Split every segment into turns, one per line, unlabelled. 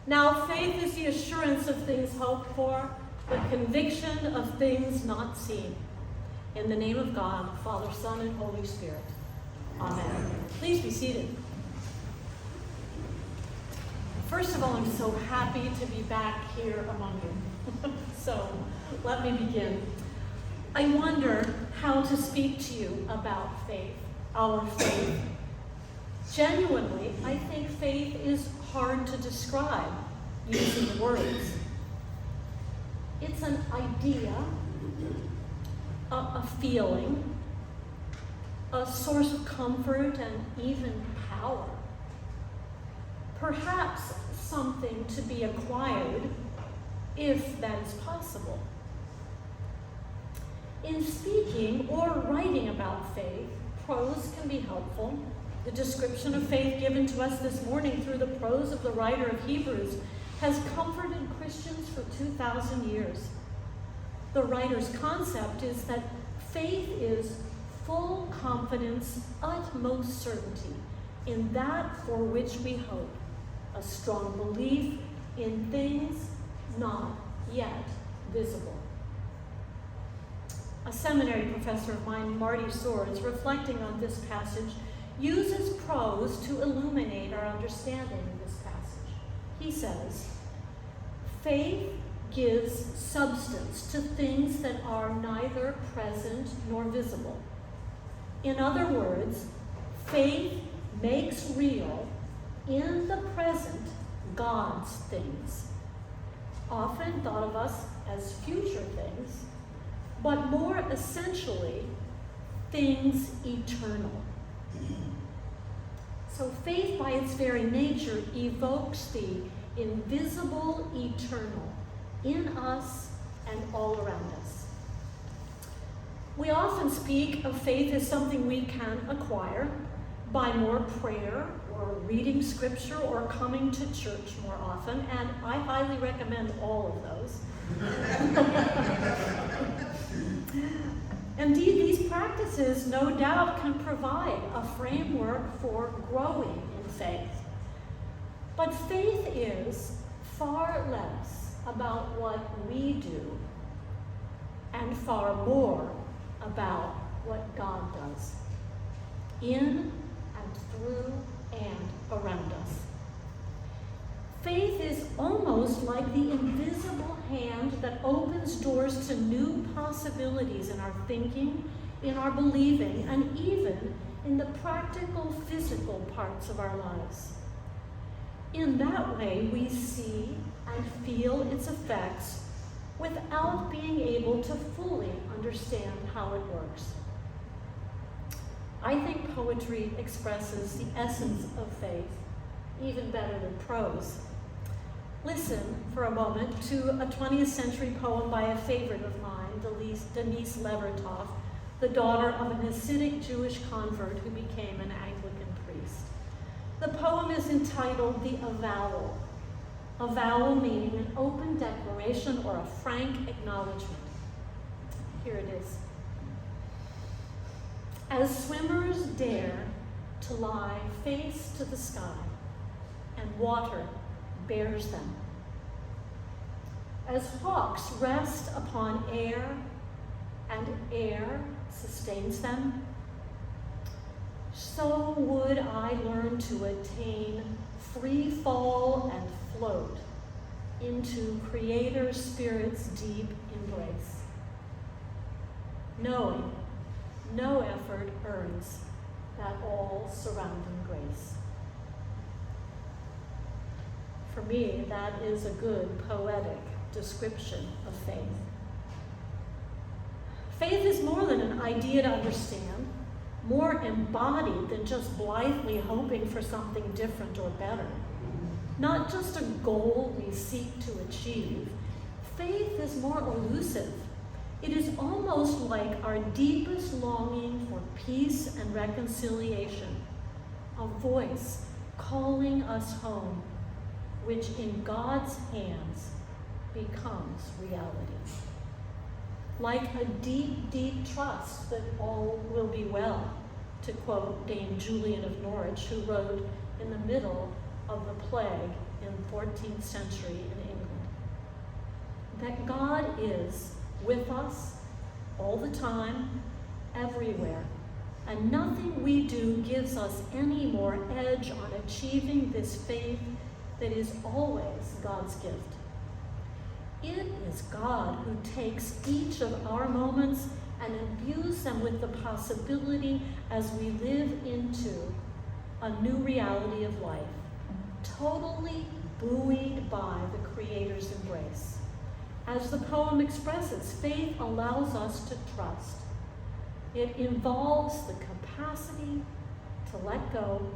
Now faith is the assurance of things hoped for, the conviction of things not seen. In the name of God, Father, Son, and Holy Spirit. Amen. Please be seated. First of all, I'm so happy to be back here among you. So let me begin. I wonder how to speak to you about faith, our faith. Genuinely, I think faith is hard to describe using words. It's an idea, a feeling, a source of comfort and even power. Perhaps something to be acquired, if that is possible. In speaking or writing about faith, prose can be helpful. The description of faith given to us this morning through the prose of the writer of Hebrews has comforted Christians for 2,000 years. The writer's concept is that faith is full confidence, utmost certainty in that for which we hope, a strong belief in things not yet visible. A seminary professor of mine, Marty Swords, reflecting on this passage, uses prose to illuminate our understanding of this passage. He says, faith gives substance to things that are neither present nor visible. In other words, faith makes real in the present God's things, often thought of us as future things, but more essentially, things eternal. So faith by its very nature evokes the invisible eternal in us and all around us. We often speak of faith as something we can acquire by more prayer or reading scripture or coming to church more often, and I highly recommend all of those. Indeed, these practices no doubt can provide a framework for growing in faith. But faith is far less about what we do and far more about what God does in and through and around us. Faith is almost like the invisible hand that opens doors to new possibilities in our thinking, in our believing, and even in the practical, physical parts of our lives. In that way, we see and feel its effects without being able to fully understand how it works. I think poetry expresses the essence of faith even better than prose. Listen for a moment to a 20th century poem by a favorite of mine, Denise Levertov, the daughter of an Hasidic Jewish convert who became an Anglican priest. The poem is entitled The Avowal. Avowal meaning an open declaration or a frank acknowledgement. Here it is. As swimmers dare to lie face to the sky, and water bears them. As hawks rest upon air, and air sustains them, so would I learn to attain free fall and float into Creator Spirit's deep embrace, knowing no effort earns that all-surrounding grace. For me, that is a good poetic description of faith. Faith is more than an idea to understand, more embodied than just blithely hoping for something different or better. Not just a goal we seek to achieve. Faith is more elusive. It is almost like our deepest longing for peace and reconciliation, a voice calling us home, which in God's hands becomes reality. Like a deep, deep trust that all will be well, to quote Dame Julian of Norwich, who wrote in the middle of the plague in 14th century in England. That God is with us all the time, everywhere, and nothing we do gives us any more edge on achieving this faith that is always God's gift. It is God who takes each of our moments and imbues them with the possibility as we live into a new reality of life, totally buoyed by the Creator's embrace. As the poem expresses, faith allows us to trust. It involves the capacity to let go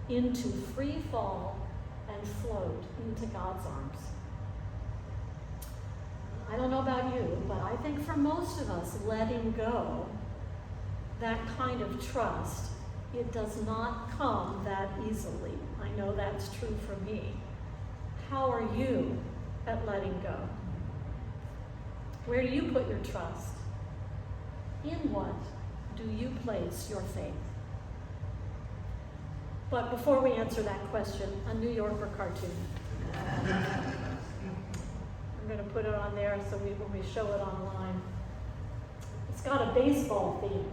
into free fall and float into God's arms. I don't know about you, but I think for most of us, letting go, that kind of trust, it does not come that easily. I know that's true for me. How are you at letting go? Where do you put your trust? In what do you place your faith? But before we answer that question, a New Yorker cartoon. I'm going to put it on there so when we show it online. It's got a baseball theme.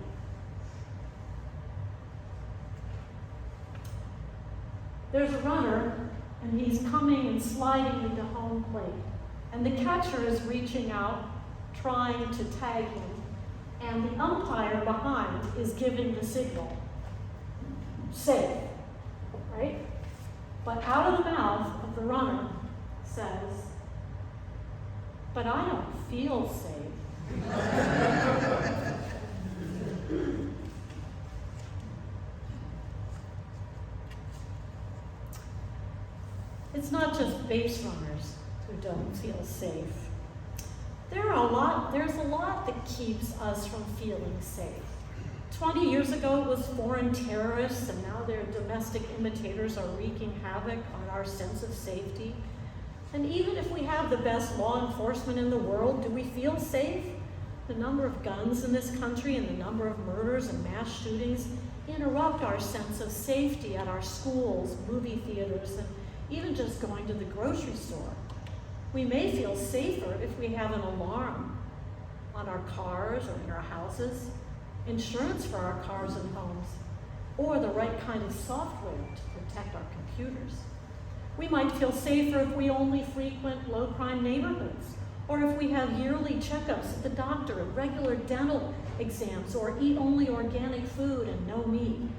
There's a runner, and he's coming and sliding into home plate. And the catcher is reaching out, trying to tag him. And the umpire behind is giving the signal. Safe, right? But out of the mouth of the runner says, "But I don't feel safe." It's not just base runners who don't feel safe. There's a lot that keeps us from feeling safe. 20 years ago it was foreign terrorists, and now their domestic imitators are wreaking havoc on our sense of safety. And even if we have the best law enforcement in the world, do we feel safe? The number of guns in this country and the number of murders and mass shootings interrupt our sense of safety at our schools, movie theaters, and even just going to the grocery store. We may feel safer if we have an alarm on our cars or in our houses, insurance for our cars and homes, or the right kind of software to protect our computers. We might feel safer if we only frequent low-crime neighborhoods, or if we have yearly checkups at the doctor and regular dental exams, or eat only organic food and no meat.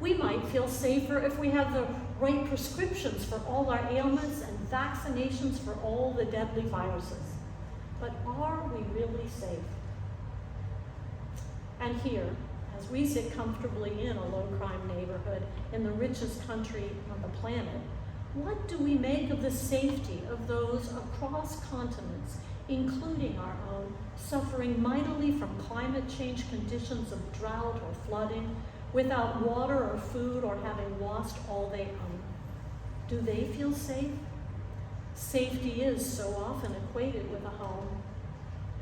We might feel safer if we have the right prescriptions for all our ailments and vaccinations for all the deadly viruses. But are we really safe? And here, as we sit comfortably in a low-crime neighborhood in the richest country on the planet, what do we make of the safety of those across continents, including our own, suffering mightily from climate change conditions of drought or flooding, without water or food, or having lost all they own? Do they feel safe? Safety is so often equated with a home.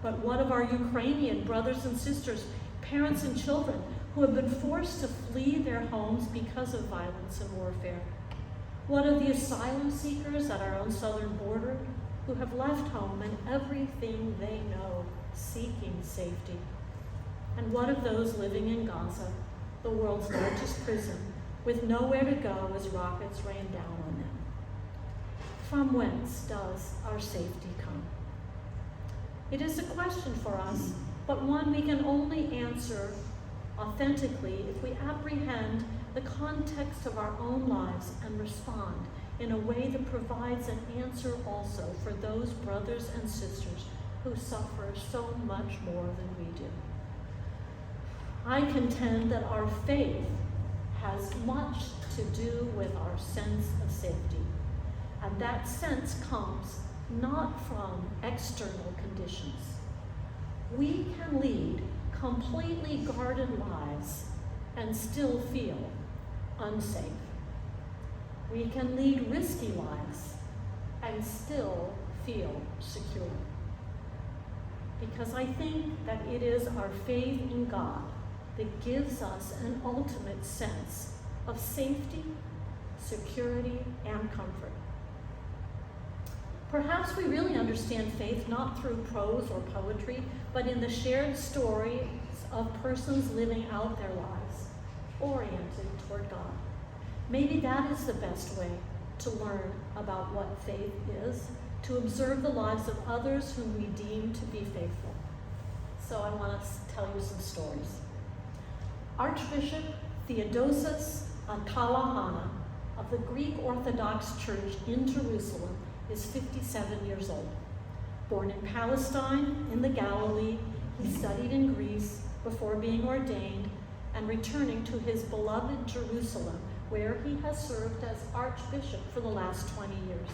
But what of our Ukrainian brothers and sisters, parents and children, who have been forced to flee their homes because of violence and warfare? What of the asylum seekers at our own southern border who have left home and everything they know, seeking safety? And what of those living in Gaza, the world's largest prison, with nowhere to go as rockets rain down on them? From whence does our safety come? It is a question for us, but one we can only answer authentically if we apprehend the context of our own lives and respond in a way that provides an answer also for those brothers and sisters who suffer so much more than we do. I contend that our faith has much to do with our sense of safety, and that sense comes not from external conditions. We can lead completely guarded lives and still feel unsafe. We can lead risky lives and still feel secure. Because I think that it is our faith in God that gives us an ultimate sense of safety, security, and comfort. Perhaps we really understand faith not through prose or poetry, but in the shared stories of persons living out their lives, oriented toward God. Maybe that is the best way to learn about what faith is, to observe the lives of others whom we deem to be faithful. So I want to tell you some stories. Archbishop Theodosius Atalahana of the Greek Orthodox Church in Jerusalem is 57 years old. Born in Palestine, in the Galilee, he studied in Greece before being ordained and returning to his beloved Jerusalem, where he has served as Archbishop for the last 20 years.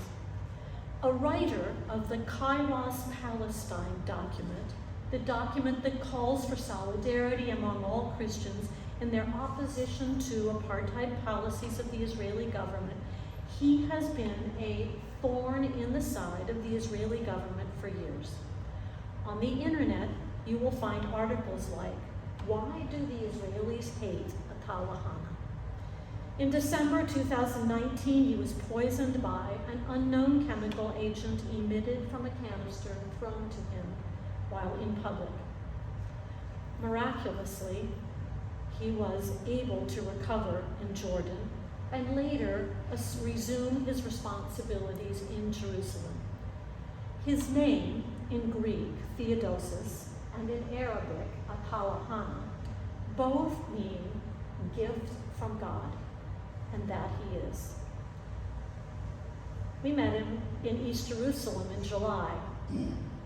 A writer of the Kairos Palestine document, the document that calls for solidarity among all Christians in their opposition to apartheid policies of the Israeli government, he has been a thorn in the side of the Israeli government for years. On the internet, you will find articles like, "Why do the Israelis hate Atalahana?" In December 2019, he was poisoned by an unknown chemical agent emitted from a canister and thrown to him while in public. Miraculously, he was able to recover in Jordan and later resume his responsibilities in Jerusalem. His name in Greek, Theodosius, and in Arabic, Atalahana, both mean gift from God, and that he is. We met him in East Jerusalem in July.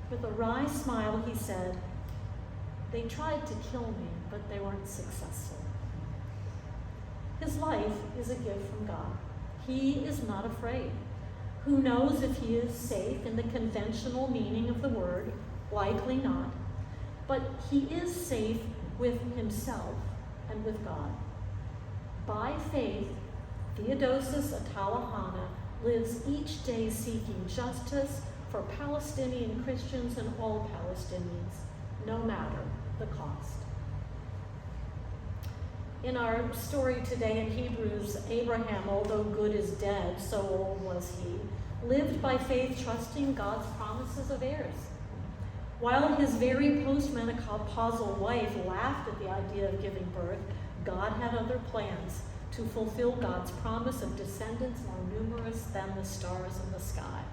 With a wry smile, he said, "They tried to kill me, but they weren't successful." His life is a gift from God. He is not afraid. Who knows if he is safe in the conventional meaning of the word? Likely not. But he is safe with himself and with God. By faith, Theodosius Atalahana lives each day seeking justice for Palestinian Christians and all Palestinians, no matter the cost. In our story today in Hebrews, Abraham, although good is dead, so old was he, lived by faith, trusting God's promises of heirs. While his very postmenopausal wife laughed at the idea of giving birth, God had other plans to fulfill God's promise of descendants more numerous than the stars in the sky.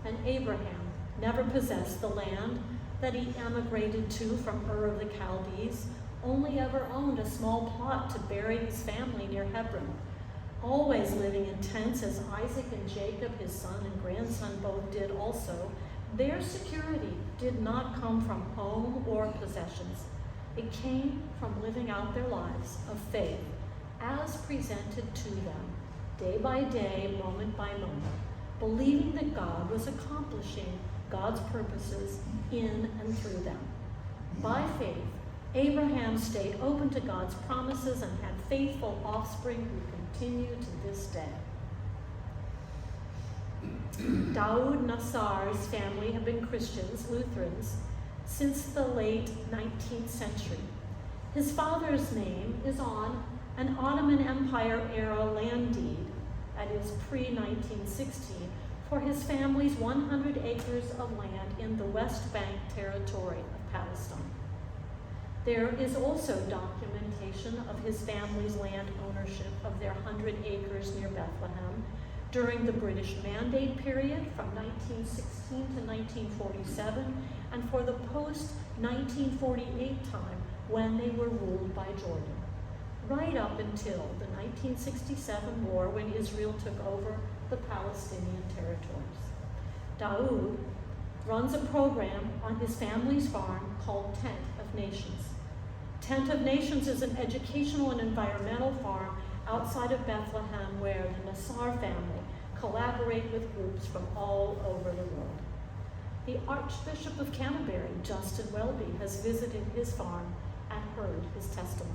And Abraham never possessed the land that he emigrated to from Ur of the Chaldees, only ever owned a small plot to bury his family near Hebron, always living in tents as Isaac and Jacob, his son and grandson, both did also. Their security did not come from home or possessions. It came from living out their lives of faith as presented to them, day by day, moment by moment, believing that God was accomplishing God's purposes in and through them. By faith, Abraham stayed open to God's promises and had faithful offspring who continue to this day. Daoud Nassar's family have been Christians, Lutherans, since the late 19th century. His father's name is on an Ottoman Empire era land deed, that is pre-1916, for his family's 100 acres of land in the West Bank territory of Palestine. There is also documentation of his family's land ownership of their 100 acres near Bethlehem during the British Mandate period from 1916 to 1947, and for the post-1948 time when they were ruled by Jordan, right up until the 1967 war when Israel took over the Palestinian territories. Daoud runs a program on his family's farm called Tent of Nations. Tent of Nations is an educational and environmental farm outside of Bethlehem where the Nassar family collaborate with groups from all over the world. The Archbishop of Canterbury, Justin Welby, has visited his farm and heard his testimony.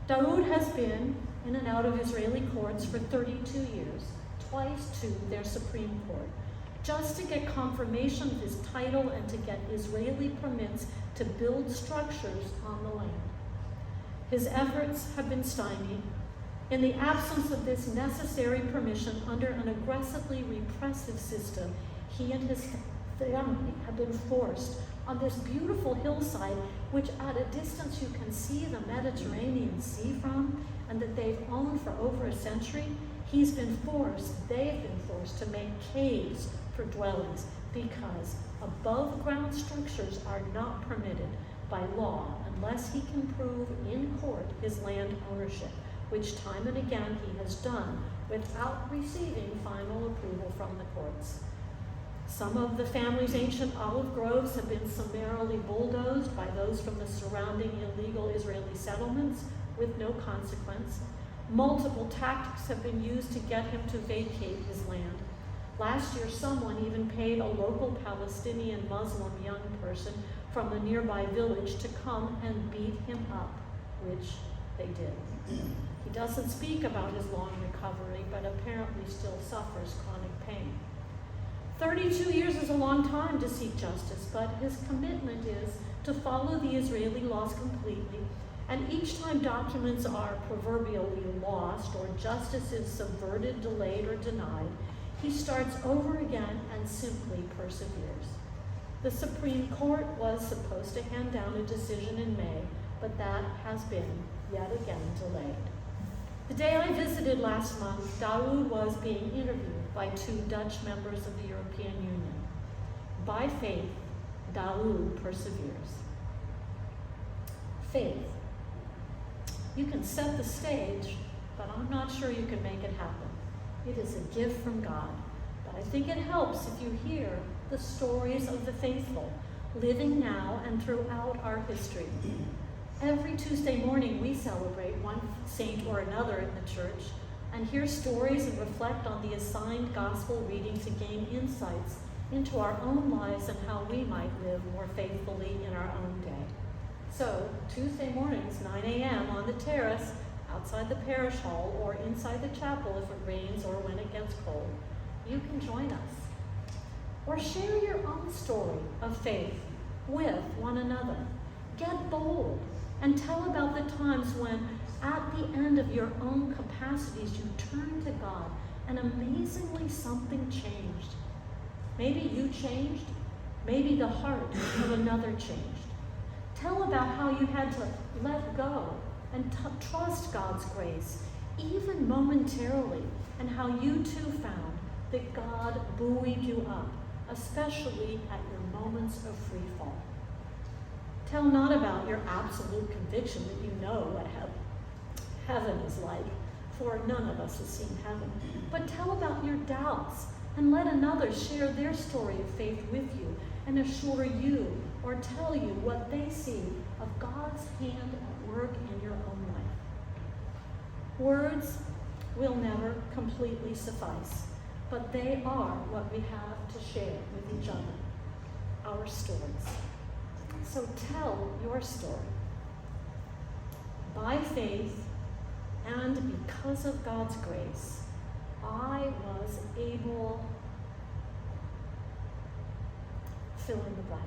Daoud has been in and out of Israeli courts for 32 years, twice to their Supreme Court, just to get confirmation of his title and to get Israeli permits to build structures on the land. His efforts have been stymied. In the absence of this necessary permission under an aggressively repressive system, He and his family have been forced on this beautiful hillside, which at a distance you can see the Mediterranean Sea from, and that they've owned for over a century. They've been forced to make caves for dwellings because above ground structures are not permitted by law unless he can prove in court his land ownership, which time and again he has done without receiving final approval from the courts. Some of the family's ancient olive groves have been summarily bulldozed by those from the surrounding illegal Israeli settlements with no consequence. Multiple tactics have been used to get him to vacate his land. Last year, someone even paid a local Palestinian Muslim young person from a nearby village to come and beat him up, which they did. He doesn't speak about his long recovery, but apparently still suffers chronic pain. 32 years is a long time to seek justice, but his commitment is to follow the Israeli laws completely, and each time documents are proverbially lost or justice is subverted, delayed, or denied, he starts over again and simply perseveres. The Supreme Court was supposed to hand down a decision in May, but that has been yet again delayed. The day I visited last month, Daoud was being interviewed by 2 Dutch members of the European Union. By faith, Daoud perseveres. Faith. You can set the stage, but I'm not sure you can make it happen. It is a gift from God, but I think it helps if you hear the stories of the faithful, living now and throughout our history. Every Tuesday morning, we celebrate one saint or another in the church and hear stories and reflect on the assigned gospel reading to gain insights into our own lives and how we might live more faithfully in our own day. So, Tuesday mornings, 9 a.m. on the terrace, outside the parish hall, or inside the chapel if it rains or when it gets cold, you can join us. Or share your own story of faith with one another. Get bold and tell about the times when, at the end of your own capacities, you turned to God and amazingly something changed. Maybe you changed, maybe the heart of another changed. Tell about how you had to let go and trust God's grace, even momentarily, and how you too found that God buoyed you up, especially at your moments of free fall. Tell not about your absolute conviction that you know what heaven is like, for none of us has seen heaven, but tell about your doubts and let another share their story of faith with you and assure you or tell you what they see of God's hand at work in your own life. Words will never completely suffice, but they are what we have to share with each other, our stories. So tell your story. By faith and because of God's grace, I was able, fill in the blank.